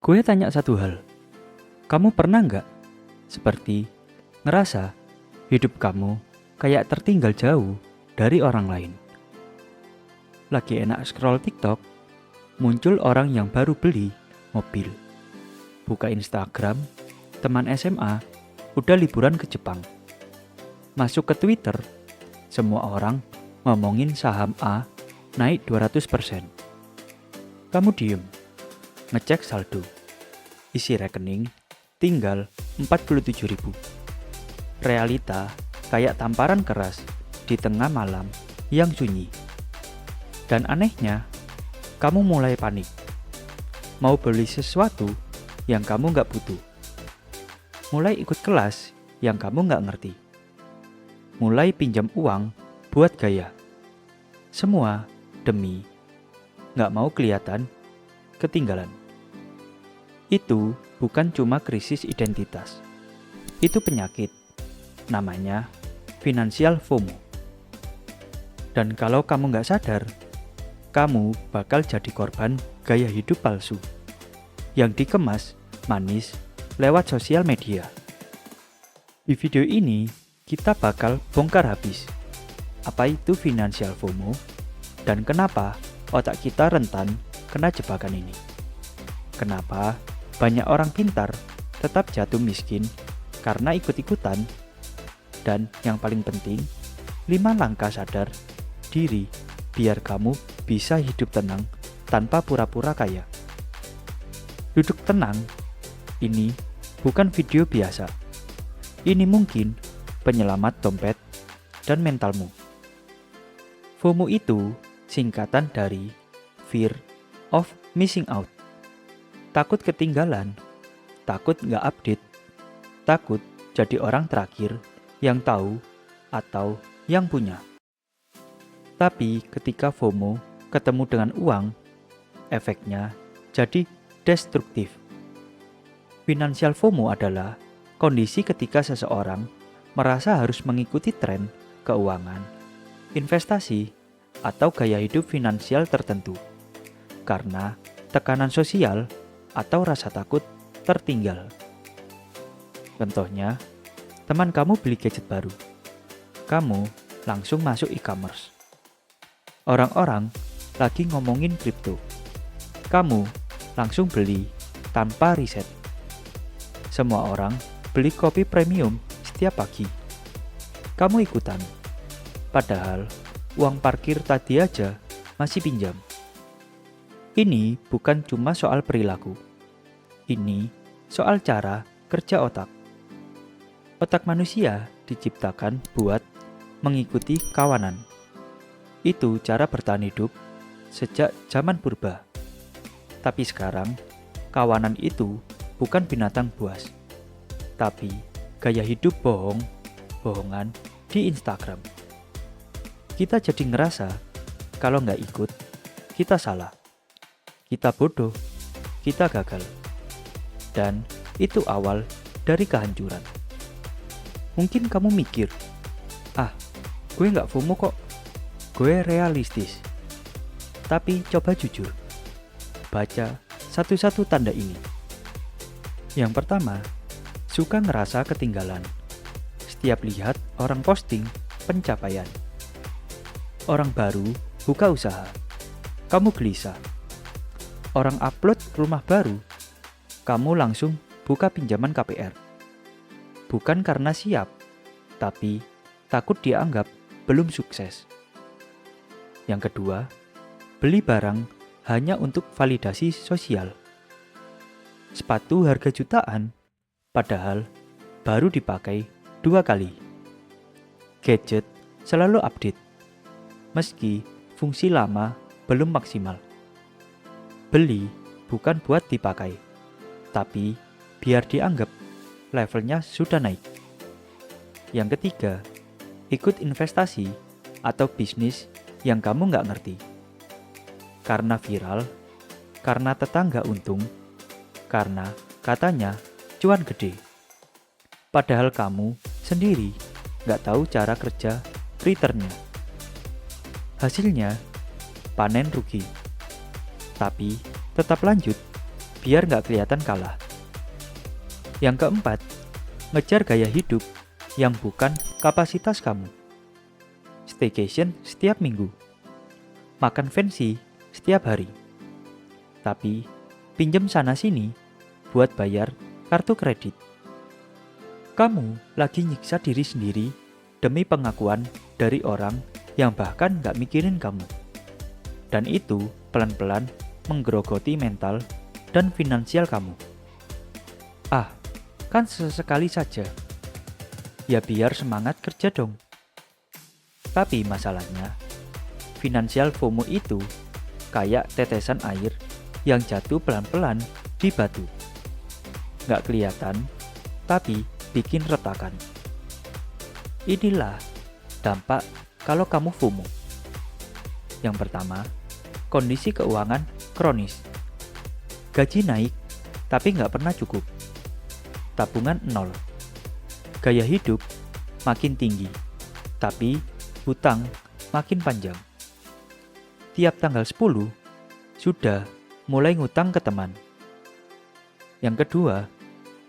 Gue tanya satu hal, kamu pernah nggak seperti ngerasa hidup kamu kayak tertinggal jauh dari orang lain? Lagi enak scroll TikTok, muncul orang yang baru beli mobil. Buka Instagram, teman SMA udah liburan ke Jepang. Masuk ke Twitter, semua orang ngomongin saham A naik 200%. Kamu diem, ngecek saldo, isi rekening tinggal 47.000. Realita kayak tamparan keras di tengah malam yang sunyi. Dan anehnya, kamu mulai panik. Mau beli sesuatu yang kamu nggak butuh. Mulai ikut kelas yang kamu nggak ngerti. Mulai pinjam uang buat gaya. Semua demi nggak mau kelihatan ketinggalan. Itu bukan cuma krisis identitas. Itu penyakit. Namanya financial FOMO. Dan kalau kamu nggak sadar, kamu bakal jadi korban gaya hidup palsu yang dikemas manis lewat sosial media. Di video ini, kita bakal bongkar habis apa itu financial FOMO dan kenapa otak kita rentan kena jebakan ini. Kenapa banyak orang pintar tetap jatuh miskin karena ikut-ikutan. Dan yang paling penting, 5 langkah sadar diri biar kamu bisa hidup tenang tanpa pura-pura kaya. Duduk tenang, ini bukan video biasa. Ini mungkin penyelamat dompet dan mentalmu. FOMO itu singkatan dari Fear of Missing Out. Takut ketinggalan, takut nggak update, takut jadi orang terakhir yang tahu atau yang punya. Tapi ketika FOMO ketemu dengan uang, efeknya jadi destruktif. Financial FOMO adalah kondisi ketika seseorang merasa harus mengikuti tren keuangan, investasi, atau gaya hidup finansial tertentu karena tekanan sosial atau rasa takut tertinggal. Contohnya, teman kamu beli gadget baru. Kamu langsung masuk e-commerce. Orang-orang lagi ngomongin kripto. Kamu langsung beli tanpa riset. Semua orang beli kopi premium setiap pagi. Kamu ikutan. Padahal uang parkir tadi aja masih pinjam. Ini bukan cuma soal perilaku. Ini soal cara kerja otak. Otak manusia diciptakan buat mengikuti kawanan. Itu cara bertahan hidup sejak zaman purba. Tapi sekarang, kawanan itu bukan binatang buas, tapi gaya hidup bohongan di Instagram. Kita jadi ngerasa kalau nggak ikut, kita salah. Kita bodoh, kita gagal. Dan itu awal dari kehancuran. Mungkin kamu mikir, gue nggak FOMO kok, gue realistis. Tapi coba jujur, baca satu-satu tanda ini. Yang pertama, suka ngerasa ketinggalan. Setiap lihat orang posting pencapaian. Orang baru buka usaha, kamu gelisah. Orang upload rumah baru, kamu langsung buka pinjaman KPR. Bukan karena siap, tapi takut dianggap belum sukses. Yang kedua, beli barang hanya untuk validasi sosial. Sepatu harga jutaan, padahal baru dipakai 2 kali. Gadget selalu update, meski fungsi lama belum maksimal. Beli bukan buat dipakai, tapi biar dianggap levelnya sudah naik. Yang ketiga, ikut investasi atau bisnis yang kamu nggak ngerti. Karena viral, karena tetangga untung, karena katanya cuan gede. Padahal kamu sendiri nggak tahu cara kerja returnnya. Hasilnya, panen rugi. Tapi tetap lanjut biar nggak kelihatan kalah. Yang keempat, ngejar gaya hidup yang bukan kapasitas kamu. Staycation setiap minggu, makan fancy setiap hari, tapi pinjam sana-sini buat bayar kartu kredit. Kamu lagi nyiksa diri sendiri demi pengakuan dari orang yang bahkan gak mikirin kamu. Dan itu pelan-pelan menggerogoti mental dan finansial kamu. Kan sesekali saja. Ya biar semangat kerja dong. Tapi masalahnya, finansial FOMO itu kayak tetesan air yang jatuh pelan-pelan di batu. Gak kelihatan, tapi bikin retakan. Inilah dampak kalau kamu FOMO. Yang pertama, kondisi keuangan kronis. Gaji naik, tapi nggak pernah cukup. Tabungan nol. Gaya hidup makin tinggi, tapi hutang makin panjang. Tiap tanggal 10, sudah mulai ngutang ke teman. Yang kedua,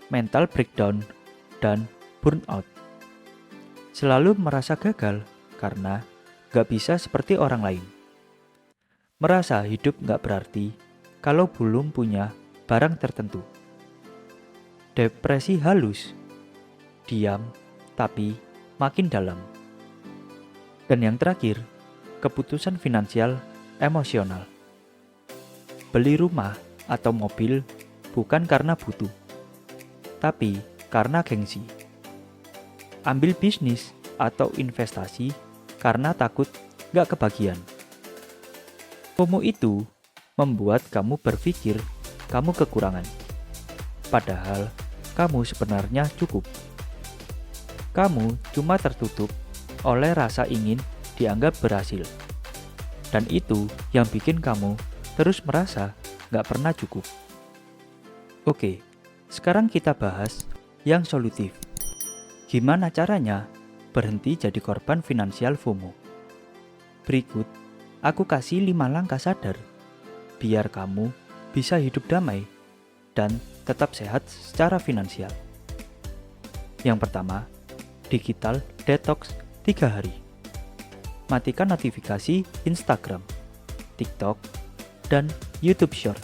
mental breakdown dan burnout. Selalu merasa gagal karena gak bisa seperti orang lain. Merasa hidup gak berarti kalau belum punya barang tertentu. Depresi halus, diam tapi makin dalam. Dan yang terakhir, keputusan finansial emosional. Beli rumah atau mobil bukan karena butuh, tapi karena gengsi. Ambil bisnis atau investasi karena takut gak kebagian. FOMO itu membuat kamu berpikir kamu kekurangan, padahal kamu sebenarnya cukup. Kamu cuma tertutup oleh rasa ingin dianggap berhasil. Dan itu yang bikin kamu terus merasa gak pernah cukup. Oke, sekarang kita bahas yang solutif. Gimana caranya berhenti jadi korban finansial FOMO? Berikut, aku kasih 5 langkah sadar biar kamu bisa hidup damai dan tetap sehat secara finansial. Yang pertama, digital detox 3 hari. Matikan notifikasi Instagram, TikTok, dan YouTube Short.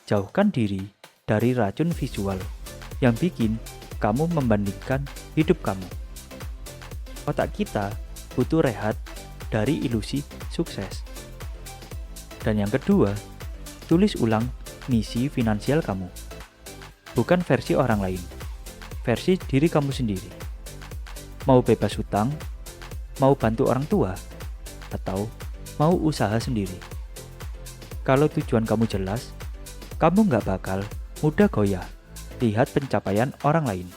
Jauhkan diri dari racun visual yang bikin kamu membandingkan hidup kamu. Otak kita butuh rehat dari ilusi sukses. Dan yang kedua, tulis ulang misi finansial kamu. Bukan versi orang lain, versi diri kamu sendiri. Mau bebas hutang, mau bantu orang tua, atau mau usaha sendiri. Kalau tujuan kamu jelas, kamu nggak bakal mudah goyah lihat pencapaian orang lain.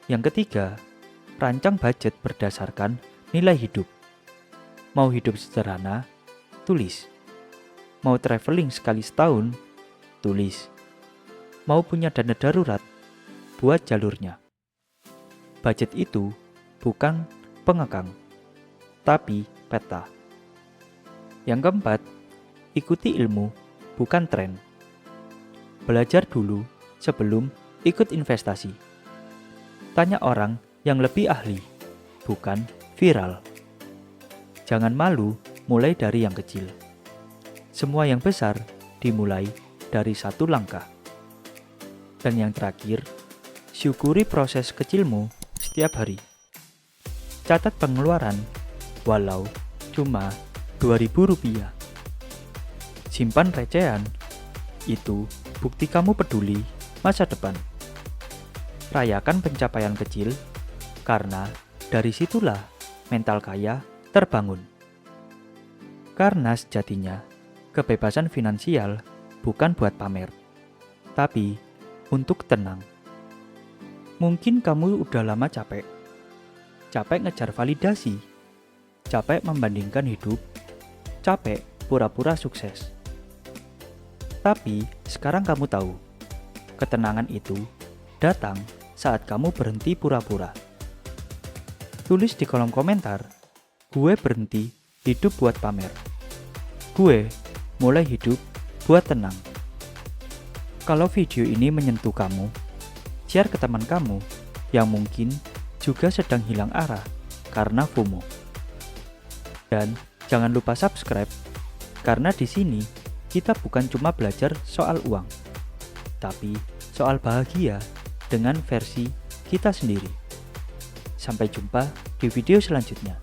Yang ketiga, rancang budget berdasarkan nilai hidup. Mau hidup sederhana, tulis. Mau traveling sekali setahun, tulis. Mau punya dana darurat, buat jalurnya. Budget itu bukan pengekang, tapi peta. Yang keempat, ikuti ilmu, bukan tren. Belajar dulu sebelum ikut investasi. Tanya orang yang lebih ahli, bukan viral. Jangan malu mulai dari yang kecil. Semua yang besar dimulai dari satu langkah. Dan yang terakhir, syukuri proses kecilmu setiap hari. Catat pengeluaran, walau cuma Rp2.000. Simpan recehan, itu bukti kamu peduli masa depan. Rayakan pencapaian kecil, karena dari situlah mental kaya terbangun. Karena sejatinya, kebebasan finansial bukan buat pamer, tapi untuk tenang. Mungkin kamu udah lama capek ngejar validasi, capek membandingkan hidup, capek pura-pura sukses. Tapi sekarang kamu tahu, ketenangan itu datang saat kamu berhenti pura-pura. Tulis di kolom komentar, gue berhenti hidup buat pamer. Gue mulai hidup buat tenang. Kalau video ini menyentuh kamu, share ke teman kamu yang mungkin juga sedang hilang arah karena FOMO. Dan jangan lupa subscribe, karena di sini kita bukan cuma belajar soal uang, tapi soal bahagia dengan versi kita sendiri. Sampai jumpa di video selanjutnya.